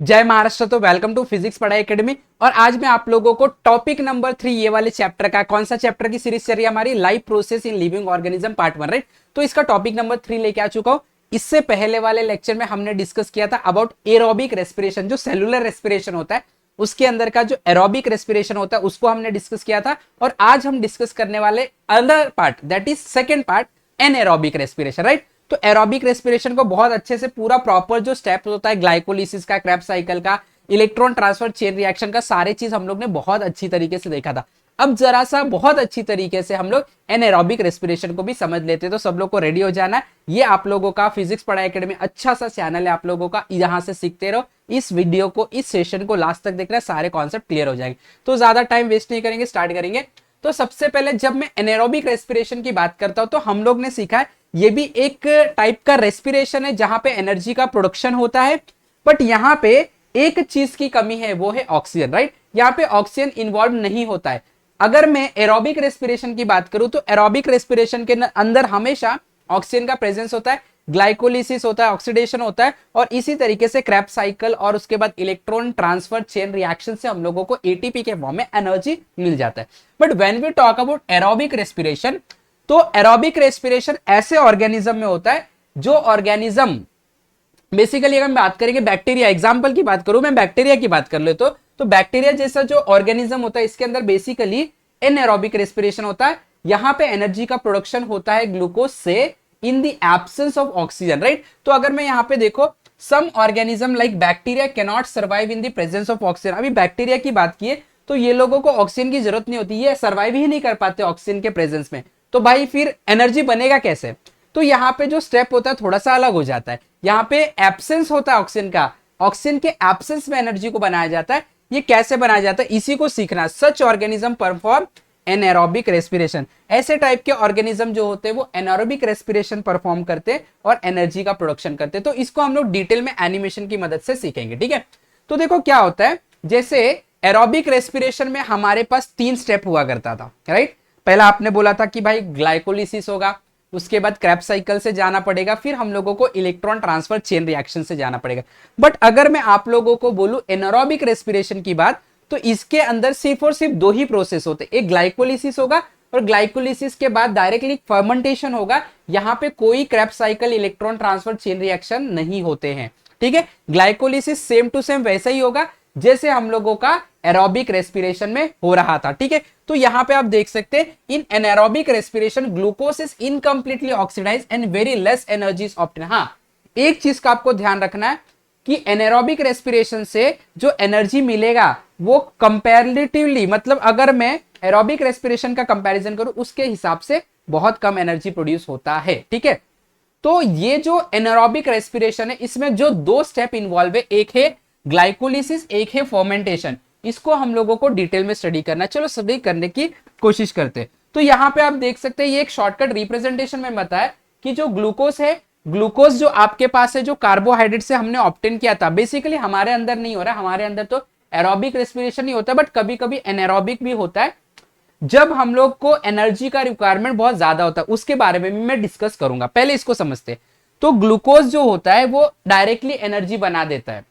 जय महाराष्ट्र। तो welcome to physics पढ़ाई एकेडमी। और आज मैं आप लोगों को टॉपिक नंबर 3 ये वाले चैप्टर का, कौन सा चैप्टर की सीरीज चल रही है हमारी, life process in living organism part 1, right. तो इसका टॉपिक नंबर 3 लेके आ चुका हूं। इससे पहले वाले लेक्चर में हमने डिस्कस किया था अबाउट एरोबिक रेस्पिरेशन, जो सेलुलर रेस्पिरेशन होता है उसके अंदर का जो एरोबिक रेस्पिरेशन होता है उसको हमने डिस्कस किया था। और आज हम डिस्कस करने वाले other part, that is second part, anaerobic respiration, right. तो एरोबिक रेस्पिरेशन को बहुत अच्छे से पूरा प्रॉपर जो स्टेप होता है ग्लाइकोलिसिस का, क्रेब्स साइकिल का, इलेक्ट्रॉन ट्रांसफर चेन रिएक्शन का, सारे चीज हम लोग ने बहुत अच्छी तरीके से देखा था। अब जरा सा बहुत अच्छी तरीके से हम लोग एनएरोबिक रेस्पिरेशन को भी समझ लेते। तो सब लोग को रेडी हो जाना है। ये आप लोगों का फिजिक्स पढ़ाई एकेडमी अच्छा सा चैनल है आप लोगों का, यहां से सीखते रहो। इस वीडियो को, इस सेशन को लास्ट तक देखना, सारे कॉन्सेप्ट क्लियर हो जाएंगे। तो ज्यादा टाइम वेस्ट नहीं करेंगे, स्टार्ट करेंगे। तो सबसे पहले जब मैं एनएरोबिक रेस्पिरेशन की बात करता हूं तो हम लोग ने सीखा है ये भी एक टाइप का रेस्पिरेशन है जहां पे एनर्जी का प्रोडक्शन होता है। बट यहां पे एक चीज की कमी है, वो है ऑक्सीजन, राइट। यहां पे ऑक्सीजन इन्वॉल्व नहीं होता है। अगर मैं एरोबिक रेस्पिरेशन की बात करूं तो एरोबिक रेस्पिरेशन के अंदर हमेशा ऑक्सीजन का प्रेजेंस होता है, ग्लाइकोलिसिस होता है, ऑक्सीडेशन होता है, और इसी तरीके से क्रेब्स साइकिल और उसके बाद इलेक्ट्रॉन ट्रांसफर चेन रिएक्शन से हम लोगों को एटीपी के फॉर्म में एनर्जी मिल जाता है। But when we talk about aerobic respiration, तो एरोबिक रेस्पिरेशन ऐसे ऑर्गेनिज्म में होता है जो ऑर्गेनिज्म बेसिकली, अगर हम बात करेंगे बैक्टीरिया, एग्जांपल की बात करूं, मैं बैक्टीरिया की बात कर ले तो बैक्टीरिया जैसा जो ऑर्गेनिज्म होता है इसके अंदर बेसिकली एनएरोबिक रेस्पिरेशन होता है। यहां पे एनर्जी का प्रोडक्शन होता है ग्लूकोज से in the absence of oxygen, right. तो अगर मैं यहां पे देखो, some organism like bacteria can not survive in the presence of oxygen. अभी बैक्टीरिया की बात की तो ये लोगों को ऑक्सीजन की जरूरत नहीं होती, ये सर्वाइव ही नहीं कर पाते ऑक्सीजन के प्रेजेंस में। तो भाई फिर एनर्जी बनेगा कैसे? तो यहाँ पे जो स्टेप होता है थोड़ा सा अलग हो जाता है। यहाँ पे एब्सेंस होता है ऑक्सीजन का, ऑक्सीजन के एब्सेंस में एनर्जी को बनाया जाता है। ये कैसे बनाया जाता है इसी को सीखना। सच ऑर्गेनिज्म परफॉर्म एनएरोबिक रेस्पिरेशन। ऐसे टाइप के ऑर्गेनिज्म जो होते हैं वो एनएरोबिक रेस्पिरेशन परफॉर्म करते हैं और एनर्जी का प्रोडक्शन करते हैं। तो इसको हम लोग डिटेल में एनिमेशन की मदद से सीखेंगे, ठीक है। तो देखो क्या होता है, जैसे एरोबिक रेस्पिरेशन में हमारे पास 3 स्टेप हुआ करता था, राइट। पहला आपने बोला था कि भाई ग्लाइकोलिसिस होगा, उसके बाद क्रेब्स साइकिल से जाना पड़ेगा, फिर हम लोगों को इलेक्ट्रॉन ट्रांसफर चेन रिएक्शन से जाना पड़ेगा। बट अगर मैं आप लोगों को बोलूं एनारोबिक रेस्पिरेशन की बात, तो इसके अंदर सिर्फ और सिर्फ 2 ही प्रोसेस होते, एक ग्लाइकोलिसिस होगा और ग्लाइकोलिसिस के बाद डायरेक्टली फर्मेंटेशन होगा। यहां पे कोई Krebs cycle, electron transfer chain reaction नहीं होते हैं, ठीक है। ग्लाइकोलिसिस सेम टू सेम वैसा ही होगा जैसे हम लोगों का एरोबिक रेस्पिरेशन में हो रहा था, ठीक है। तो यहां पे आप देख सकते हैं in anaerobic respiration glucose is incompletely oxidise and very less energy is obtain. हाँ, एक चीज का आपको ध्यान रखना है कि एनारोबिक रेस्पिरेशन से जो एनर्जी मिलेगा वो कंपैरेटिवली, मतलब अगर मैं एरोबिक रेस्पिरेशन का कंपैरिजन करूं उसके हिसाब से बहुत कम एनर्जी प्रोड्यूस होता है, ठीक है। तो ये जो एनारोबिक रेस्पिरेशन है इसमें जो 2 स्टेप इन्वॉल्व है, एक है ग्लाइकोलिसिस, एक है फर्मेंटेशन। इसको हम लोगों को डिटेल में स्टडी करना है। चलो स्टडी करने की कोशिश करते हैं। तो यहां पे आप देख सकते हैं ये एक शॉर्टकट रिप्रेजेंटेशन में बताया कि जो ग्लूकोज है, ग्लूकोज जो आपके पास है, जो कार्बोहाइड्रेट से हमने ऑब्टेन किया था, बेसिकली हमारे अंदर नहीं हो रहा है। हमारे अंदर तो एरोबिक रेस्पिरेशन ही होता है, बट कभी कभी एनारोबिक भी होता है जब हम लोग को एनर्जी का रिक्वायरमेंट बहुत ज्यादा होता है। उसके बारे में भी मैं डिस्कस करूंगा, पहले इसको समझते। तो ग्लूकोज जो होता है वो डायरेक्टली एनर्जी बना देता है,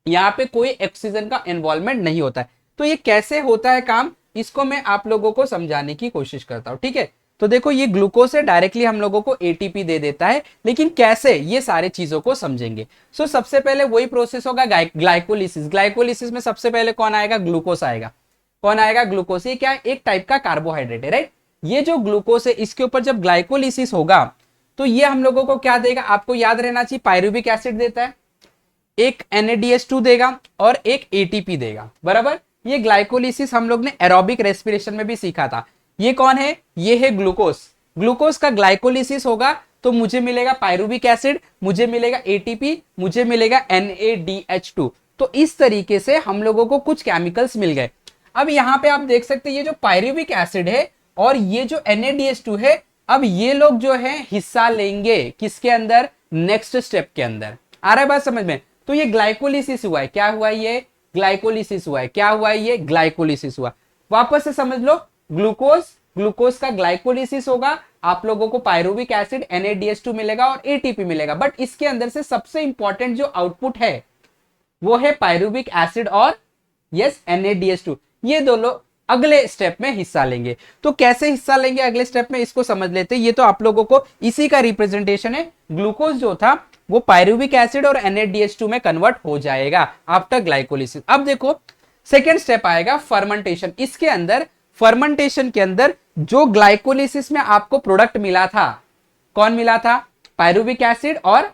यहां पे कोई ऑक्सीजन का इन्वॉल्वमेंट नहीं होता है। तो ये कैसे होता है काम, इसको मैं आप लोगों को समझाने की कोशिश करता हूं, ठीक है। तो देखो ये ग्लूकोज से डायरेक्टली हम लोगों को एटीपी दे देता है, लेकिन कैसे, ये सारे चीजों को समझेंगे। सो सबसे पहले वही प्रोसेस होगा ग्लाइकोलिसिस। ग्लाइकोलिसिस में सबसे पहले कौन आएगा, ग्लूकोज आएगा। कौन आएगा, ग्लूकोज। ये क्या है, एक टाइप का कार्बोहाइड्रेट है, राइट। ये जो ग्लूकोज है इसके ऊपर जब ग्लाइकोलिसिस होगा तो ये हम लोगों को क्या देगा, आपको याद रहना चाहिए, पायरुविक एसिड देता है, एक NADH2 देगा और एक ATP देगा, बराबर। ये ग्लाइकोलिसिस हम लोग ने एरोबिक रेस्पिरेशन में भी सीखा था। ये कौन है, ये है ग्लूकोज। ग्लूकोज का ग्लाइकोलिसिस होगा तो मुझे मिलेगा पायरुविक एसिड, मुझे मिलेगा ATP, मुझे मिलेगा NADH2। तो इस तरीके से हम लोगों को कुछ केमिकल्स मिल गए। अब यहां पे आप देख सकते हैं ये जो पायरुविक एसिड है और ये जो NADH2 है, अब ये लोग जो है हिस्सा लेंगे किसके अंदर, नेक्स्ट स्टेप के अंदर। आ रहा है बात समझ में। तो ये ग्लाइकोलिसिस हुआ है, क्या हुआ है, ये ग्लाइकोलिसिस हुआ है, क्या हुआ है, ये ग्लाइकोलिसिस हुआ। वापस से समझ लो, ग्लूकोज, ग्लूकोज का ग्लाइकोलिसिस होगा, आप लोगों को पायरुविक एसिड NADH2 मिलेगा और ATP मिलेगा। बट इसके अंदर से सबसे इंपॉर्टेंट जो आउटपुट है वो है पायरुविक एसिड और यस NaDH2। ये दोनों अगले स्टेप में हिस्सा लेंगे। तो कैसे हिस्सा लेंगे अगले स्टेप में, इसको समझ लेते हैं। ये तो आप लोगों को इसी का रिप्रेजेंटेशन है। ग्लूकोज जो था वो पायरुविक एसिड और NaDH2 में कन्वर्ट हो जाएगा आफ्टर ग्लाइकोलिसिस। अब देखो सेकेंड स्टेप आएगा फर्मेंटेशन। इसके अंदर फर्मेंटेशन के अंदर जो ग्लाइकोलिसिस में आपको प्रोडक्ट मिला था, कौन मिला था? पायरुविक एसिड और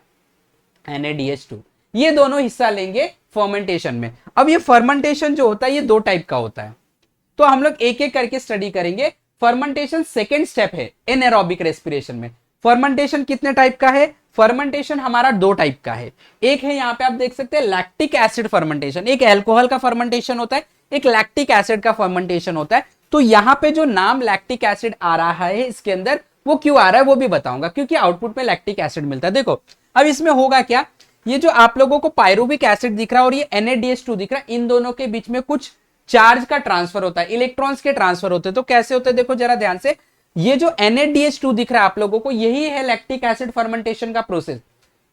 NaDH2। ये दोनों हिस्सा लेंगे फर्मेंटेशन में। अब ये फर्मेंटेशन जो होता है ये दो टाइप का होता है, तो हम लोग एक एक करके स्टडी करेंगे। फर्मेंटेशन सेकेंड स्टेप है एनारोबिक रेस्पिरेशन में। फर्मेंटेशन कितने टाइप का है? फर्मेंटेशन हमारा दो टाइप का है। एक है यहाँ पे आप देख सकते हैं लैक्टिक एसिड फर्मेंटेशन, एक अल्कोहल का फर्मेंटेशन होता है, एक लैक्टिक एसिड का फर्मेंटेशन होता है। तो यहाँ पे जो नाम लैक्टिक एसिड आ रहा है इसके अंदर, वो क्यों आ रहा है वो भी बताऊंगा, क्योंकि आउटपुट में लैक्टिक एसिड मिलता है। देखो अब इसमें होगा क्या, ये जो आप लोगों को पायरुविक एसिड दिख रहा है और ये NaDH2 दिख रहा है, इन दोनों के बीच में कुछ चार्ज का ट्रांसफर होता है, इलेक्ट्रॉन्स के ट्रांसफर होते हैं। तो कैसे होते हैं देखो जरा ध्यान से, ये जो NaDH2 दिख रहा है आप लोगों को, यही है लैक्टिक एसिड फर्मेंटेशन का प्रोसेस।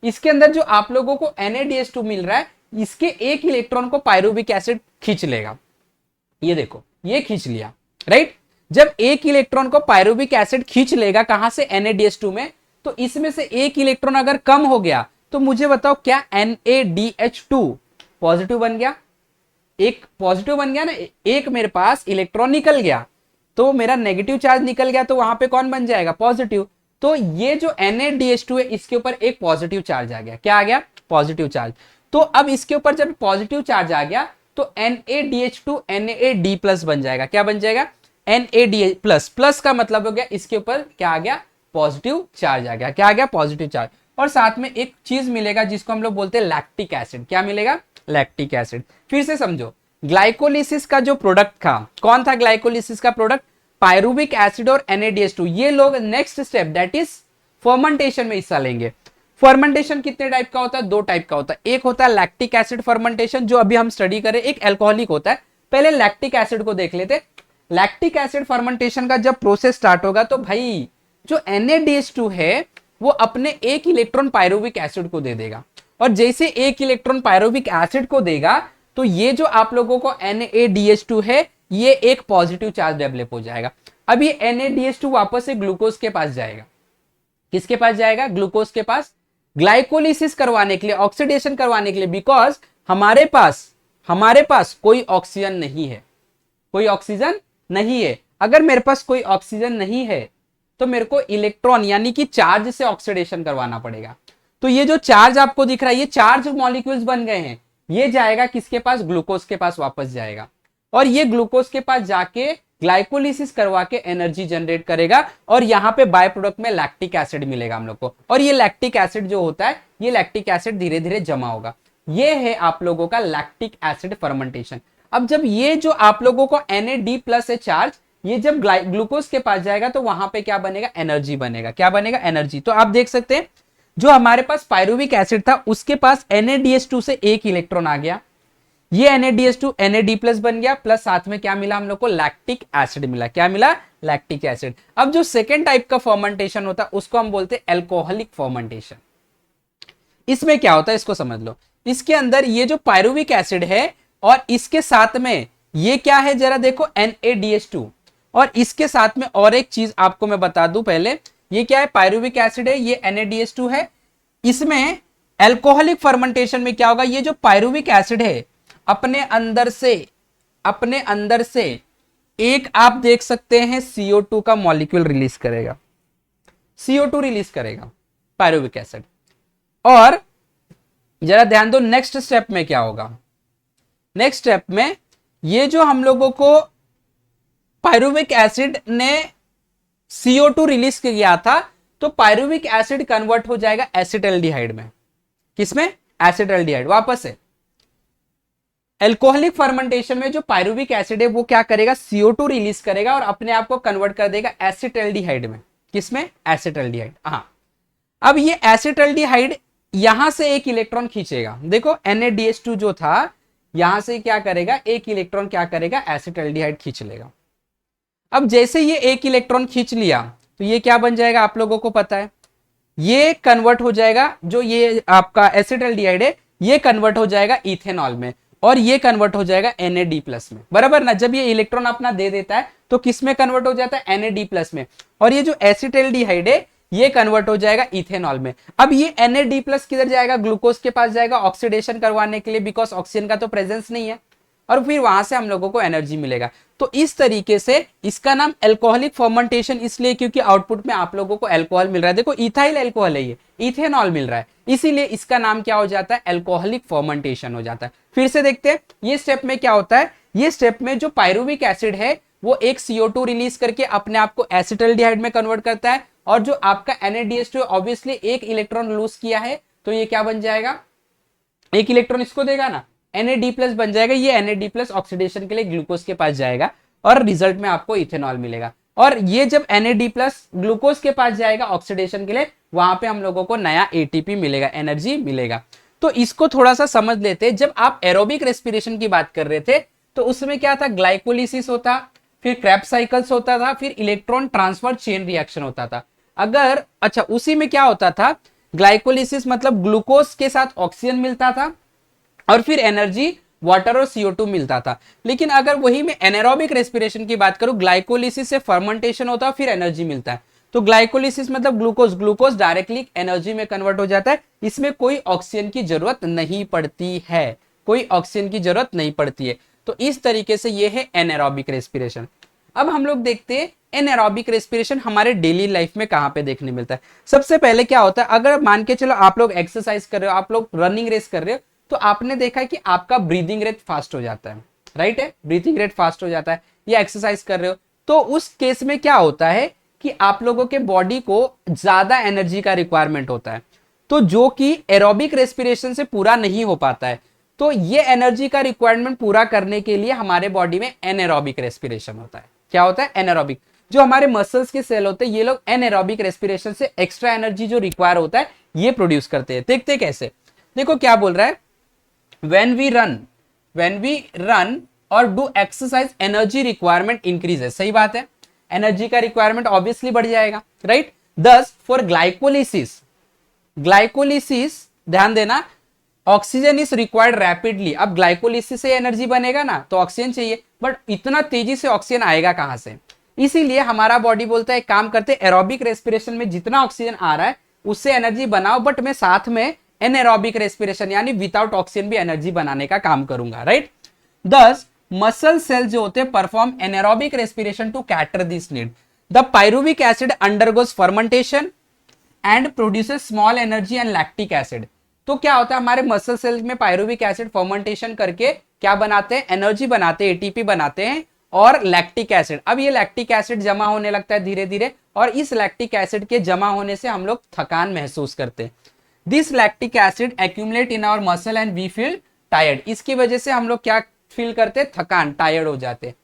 इसके अंदर जो आप लोगों को NaDH2 मिल रहा है, इसके एक इलेक्ट्रॉन को पायरुविक एसिड खींच लेगा। ये देखो ये खींच लिया, राइट। जब एक इलेक्ट्रॉन को पायरुविक एसिड खींच लेगा कहां से? NaDH2 में। तो इसमें से एक इलेक्ट्रॉन अगर कम हो गया तो मुझे बताओ क्या NaDH2 पॉजिटिव बन गया? एक पॉजिटिव बन गया ना, एक मेरे पास इलेक्ट्रॉन निकल गया तो मेरा नेगेटिव चार्ज निकल गया, तो वहां पे कौन बन जाएगा? पॉजिटिव। तो ये जो NaDH2 है इसके ऊपर एक पॉजिटिव चार्ज आ गया। क्या आ गया? Positive charge. तो अब इसके ऊपर जब पॉजिटिव चार्ज आ गया तो NaDH2 NAD+ बन जाएगा। क्या बन जाएगा? NAD+। प्लस का मतलब हो गया इसके ऊपर क्या आ गया? पॉजिटिव चार्ज आ गया। क्या आ गया? Positive charge. और साथ में एक चीज मिलेगा जिसको हम लोग बोलते हैं लैक्टिक एसिड। क्या मिलेगा? Lactic acid. फिर से समझो, ग्लाइकोलिसिस का जो प्रोडक्ट था, कौन था ग्लाइकोलिसिस का प्रोडक्ट? पायरुविक एसिड और NaDH2। ये लोग next step that is fermentation में हिस्सा लेंगे। फर्मेंटेशन कितने टाइप का होता है? दो टाइप का होता है। एक होता है लैक्टिक एसिड फर्मेंटेशन जो अभी हम स्टडी करें, एक अल्कोहलिक होता है। पहले लैक्टिक एसिड को देख लेते। लैक्टिक एसिड फर्मेंटेशन का जब प्रोसेस स्टार्ट होगा तो भाई जो NaDH2 है वो अपने एक इलेक्ट्रॉन पायरुविक एसिड को दे देगा, और जैसे एक इलेक्ट्रॉन पायरुविक एसिड को देगा तो ये जो आप लोगों को NaDH2 है ये एक पॉजिटिव चार्ज डेवलप हो जाएगा। अब ये NaDH2 वापस से ग्लूकोज के पास जाएगा। किसके पास जाएगा? ग्लूकोज के पास, ग्लाइकोलिसिस करवाने के लिए, ऑक्सीडेशन करवाने के लिए। बिकॉज हमारे पास कोई ऑक्सीजन नहीं है, कोई ऑक्सीजन नहीं है। अगर मेरे पास कोई ऑक्सीजन नहीं है तो मेरे को इलेक्ट्रॉन यानी कि चार्ज से ऑक्सीडेशन करवाना पड़ेगा। तो ये जो चार्ज आपको दिख रहा है ये चार्ज मॉलिक्यूल्स बन गए हैं, ये जाएगा किसके पास? ग्लूकोज के पास वापस जाएगा, और ये ग्लूकोज के पास जाके ग्लाइकोलिसिस करवा के एनर्जी जनरेट करेगा, और यहाँ पे बाय प्रोडक्ट में लैक्टिक एसिड मिलेगा हम लोग को। और ये लैक्टिक एसिड जो होता है, ये लैक्टिक एसिड धीरे धीरे जमा होगा। ये है आप लोगों का लैक्टिक एसिड फर्मेंटेशन। अब जब ये जो आप लोगों को NAD+ है चार्ज, ये जब ग्लूकोज के पास जाएगा तो वहां पे क्या बनेगा? एनर्जी बनेगा। क्या बनेगा? एनर्जी। तो आप देख सकते हैं जो हमारे पास पायरुविक एसिड था उसके पास NaDH2 से एक इलेक्ट्रॉन आ गया, ये NaDH2 NAD+ बन गया, प्लस साथ में क्या मिला हम लोग को? लैक्टिक एसिड मिला। क्या मिला? Lactic acid. अब जो सेकेंड टाइप का फर्मेंटेशन होता है उसको हम बोलते हैं अल्कोहलिक फर्मेंटेशन। इसमें क्या होता है इसको समझ लो। इसके अंदर ये जो पायरुविक एसिड है और इसके साथ में ये क्या है जरा देखो, NaDH2, और इसके साथ में और एक चीज आपको मैं बता दूं पहले, ये क्या है? पायरुविक एसिड है, ये NaDH2 है। इसमें अल्कोहलिक फर्मेंटेशन में क्या होगा? ये जो पायरुविक एसिड है अपने अंदर से एक आप देख सकते हैं CO2 का मॉलिक्यूल रिलीज करेगा, CO2 रिलीज करेगा पायरुविक एसिड। और जरा ध्यान दो नेक्स्ट स्टेप में क्या होगा। नेक्स्ट स्टेप में ये जो हम लोगों को पायरुविक एसिड ने CO2 रिलीज किया था, तो पायरुविक एसिड कन्वर्ट हो जाएगा एसिटाल्डिहाइड में। किसमें? एसिटाल्डिहाइड। वापस से अल्कोहलिक फर्मेंटेशन में जो पायरुविक एसिड है वो क्या करेगा? CO2 रिलीज करेगा और अपने आप को कन्वर्ट कर देगा एसिटाल्डिहाइड में। किसमें? एसिटाल्डिहाइड। हाँ, अब ये एसिटाल्डिहाइड यहां से एक इलेक्ट्रॉन खींचेगा। देखो NaDH2 जो था यहां से क्या करेगा? एक इलेक्ट्रॉन क्या करेगा? एसिटाल्डिहाइड खींच लेगा। अब जैसे ये एक इलेक्ट्रॉन खींच लिया तो ये क्या बन जाएगा? आप लोगों को पता है, ये कन्वर्ट हो जाएगा। जो ये आपका एसिटाल्डिहाइड है ये कन्वर्ट हो जाएगा इथेनॉल में और ये कन्वर्ट हो जाएगा Na++ में, बराबर ना। जब ये इलेक्ट्रॉन अपना दे देता है तो किस में कन्वर्ट हो जाता है, Na++ में, और ये जो एसिटाल्डिहाइड है ये कन्वर्ट हो जाएगा इथेनॉल में। अब ये Na+ किधर जाएगा, ग्लूकोज के पास जाएगा ऑक्सीडेशन करवाने के लिए, बिकॉज ऑक्सीजन का तो प्रेजेंस नहीं है, और फिर वहां से हम लोगों को एनर्जी मिलेगा। तो इस तरीके से इसका नाम एल्कोहलिक फर्मेंटेशन इसलिए क्योंकि आउटपुट में आप लोगों को अल्कोहल मिल रहा है। देखो इथाइल अल्कोहल है, ये इथेनॉल मिल रहा है, इसीलिए इसका नाम क्या हो जाता है, एल्कोहलिक फर्मेंटेशन हो जाता है। फिर से देखते हैं ये स्टेप में क्या होता है। ये स्टेप में जो पायरुविक एसिड है वो एक CO2 रिलीज करके अपने आप को एसिटाल्डिहाइड में कन्वर्ट करता है, और जो आपका NaDH2 ऑब्वियसली एक इलेक्ट्रॉन लूज किया है तो ये क्या बन जाएगा, एक इलेक्ट्रॉन इसको देगा ना, Na+ बन जाएगा। ये Na+ ऑक्सीडेशन के लिए ग्लूकोज के पास जाएगा और रिजल्ट में आपको इथेनॉल मिलेगा। और ये जब Na+ ग्लूकोज के पास जाएगा ऑक्सीडेशन के लिए, वहां पे हम लोगों को नया ATP मिलेगा, एनर्जी मिलेगा। तो इसको थोड़ा सा समझ लेते हैं। जब आप एरोबिक रेस्पिरेशन की बात कर रहे थे तो उसमें क्या था, ग्लाइकोलिसिस होता, फिर क्रेब्स साइकिल्स होता था, फिर इलेक्ट्रॉन ट्रांसफर चेन रिएक्शन होता था। अगर अच्छा उसी में क्या होता था, ग्लाइकोलिसिस मतलब ग्लूकोज के साथ ऑक्सीजन मिलता था और फिर एनर्जी वाटर और CO2 मिलता था। लेकिन अगर वही में एनारोबिक रेस्पिरेशन की बात करूं, ग्लाइकोलिसिस से फर्मेंटेशन होता है फिर एनर्जी मिलता है। तो ग्लाइकोलिसिस मतलब ग्लूकोज डायरेक्टली एनर्जी में कन्वर्ट हो जाता है, इसमें कोई ऑक्सीजन की जरूरत नहीं पड़ती है, कोई ऑक्सीजन की जरूरत नहीं पड़ती है। तो इस तरीके से ये है एनारोबिक रेस्पिरेशन। अब हम लोग देखते हैं एनारोबिक रेस्पिरेशन हमारे डेली लाइफ में कहां पे देखने मिलता है। सबसे पहले क्या होता है, अगर मान के चलो आप लोग एक्सरसाइज कर रहे हो, आप लोग रनिंग रेस कर रहे हो, तो आपने देखा है कि आपका ब्रीदिंग रेट फास्ट हो जाता है, राइट है, ब्रीदिंग रेट फास्ट हो जाता है, या एक्सरसाइज कर रहे हो तो उस केस में क्या होता है कि आप लोगों के बॉडी को ज्यादा एनर्जी का रिक्वायरमेंट होता है, तो जो कि एरोबिक रेस्पिरेशन से पूरा नहीं हो पाता है। तो ये एनर्जी का रिक्वायरमेंट पूरा करने के लिए हमारे बॉडी में एनारोबिक रेस्पिरेशन होता है। क्या होता है, एनारोबिक। जो हमारे मसल्स के सेल होते हैं ये लोग एनारोबिक रेस्पिरेशन से एक्स्ट्रा एनर्जी जो रिक्वायर होता है ये प्रोड्यूस करते हैं। देखते कैसे, देखो क्या बोल रहा है, when we run और do exercise energy requirement increases। सही बात है, एनर्जी का रिक्वायरमेंट ऑब्वियसली बढ़ जाएगा, राइट। thus for ग्लाइकोलिसिस ध्यान देना, ऑक्सीजन इज रिक्वायर्ड रैपिडली। अब ग्लाइकोलिसिस से एनर्जी बनेगा ना तो ऑक्सीजन चाहिए, बट इतना तेजी से ऑक्सीजन आएगा कहां से, इसीलिए हमारा बॉडी बोलता है काम करते, एरोबिक रेस्पिरेशन में जितना ऑक्सीजन आ रहा है उससे एनर्जी बनाओ, बट मैं साथ में एनारोबिक रेस्पिरेशन यानी विदाउट ऑक्सीजन भी एनर्जी बनाने का काम करूंगा, राइट। दस मसल सेल जो होते हैं perform anaerobic respiration to cater this need. The pyruvic acid undergoes fermentation and produces small energy and lactic acid. तो क्या होता है, हमारे मसल सेल में पायरुविक एसिड फर्मेंटेशन करके क्या बनाते हैं, एनर्जी बनाते हैं, ATP बनाते हैं और लैक्टिक एसिड। अब ये लैक्टिक एसिड जमा होने लगता है धीरे धीरे, और इस लैक्टिक एसिड के जमा होने से हम लोग थकान महसूस करते हैं। This lactic acid accumulate in our muscle and we feel tired. इसकी वजह से हम लोग क्या फील करते हैं, थकान, टायर्ड हो जाते हैं।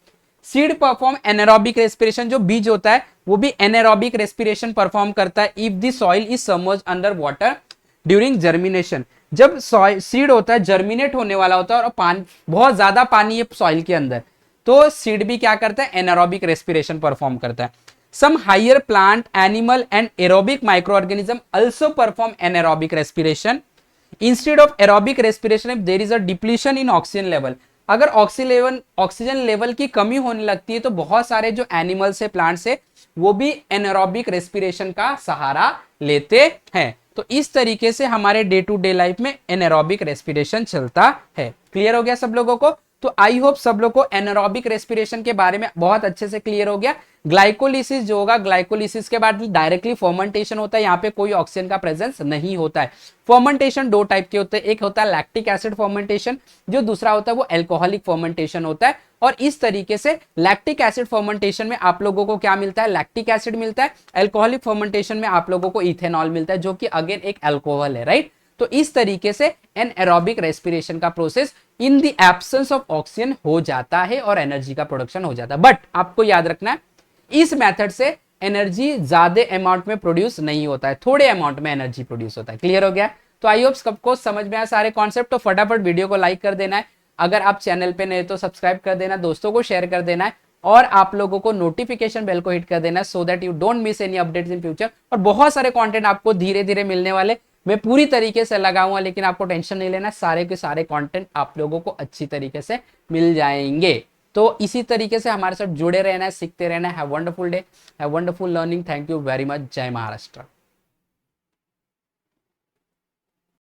सीड परफॉर्म एनारोबिक रेस्पिरेशन, जो बीज होता है वो भी एनारोबिक रेस्पिरेशन परफॉर्म करता है if the soil is submerged under water during germination. जब सीड होता है जर्मिनेट होने वाला होता है और पानी, बहुत ज्यादा पानी है सॉइल के अंदर, तो सीड भी क्या करता है, एनारोबिक रेस्पिरेशन परफॉर्म करता है। Some higher plant, animal and aerobic microorganism also perform anaerobic respiration. Instead of aerobic respiration, if there is a depletion in oxygen level, अगर ऑक्सीजन लेवल की कमी होने लगती है तो बहुत सारे जो एनिमल्स है, प्लांट्स है, वो भी एनारोबिक रेस्पिरेशन का सहारा लेते हैं। तो इस तरीके से हमारे डे टू डे लाइफ में एनारोबिक रेस्पिरेशन चलता है। क्लियर हो गया सब लोगों को? तो आई होप सब लोग को एनारोबिक रेस्पिरेशन के बारे में बहुत अच्छे से क्लियर हो गया। ग्लाइकोलिसिस जो होगा, ग्लाइकोलिसिस के बाद डायरेक्टली फर्मेंटेशन होता है, यहाँ पे कोई ऑक्सीजन का प्रेजेंस नहीं होता है। फर्मेंटेशन दो टाइप के होते हैं, एक होता है लैक्टिक एसिड फर्मेंटेशन, जो दूसरा होता है वो एल्कोहलिक फर्मेंटेशन होता है। और इस तरीके से लैक्टिक एसिड फर्मेंटेशन में आप लोगों को क्या मिलता है, लैक्टिक एसिड मिलता है। एल्कोहलिक फर्मेंटेशन में आप लोगों को इथेनॉल मिलता है, जो कि अगेन एक अल्कोहल है, राइट। तो इस तरीके से एनारोबिक रेस्पिरेशन का process in the absence of oxygen हो जाता है और एनर्जी का प्रोडक्शन हो जाता है। बट आपको याद रखना है, इस मेथड से एनर्जी ज्यादा अमाउंट में प्रोड्यूस नहीं होता है, थोड़े अमाउंट में एनर्जी प्रोड्यूस होता है। क्लियर हो गया? तो आई होप सबको समझ में आया सारे कॉन्सेप्ट। तो फटाफट वीडियो को लाइक कर देना है, अगर आप चैनल पे नए तो सब्सक्राइब कर देना, दोस्तों को शेयर कर देना है, और आप लोगों को नोटिफिकेशन बेल को हिट कर देना, so that you don't miss any updates in future. और बहुत सारे कंटेंट आपको धीरे धीरे मिलने वाले, मैं पूरी तरीके से लगाऊंगा, लेकिन आपको टेंशन नहीं लेना, सारे के सारे कंटेंट आप लोगों को अच्छी तरीके से मिल जाएंगे। तो इसी तरीके से हमारे साथ जुड़े रहना है, सीखते रहना है। Have wonderful day, have wonderful learning. Thank you very much. जय महाराष्ट्र।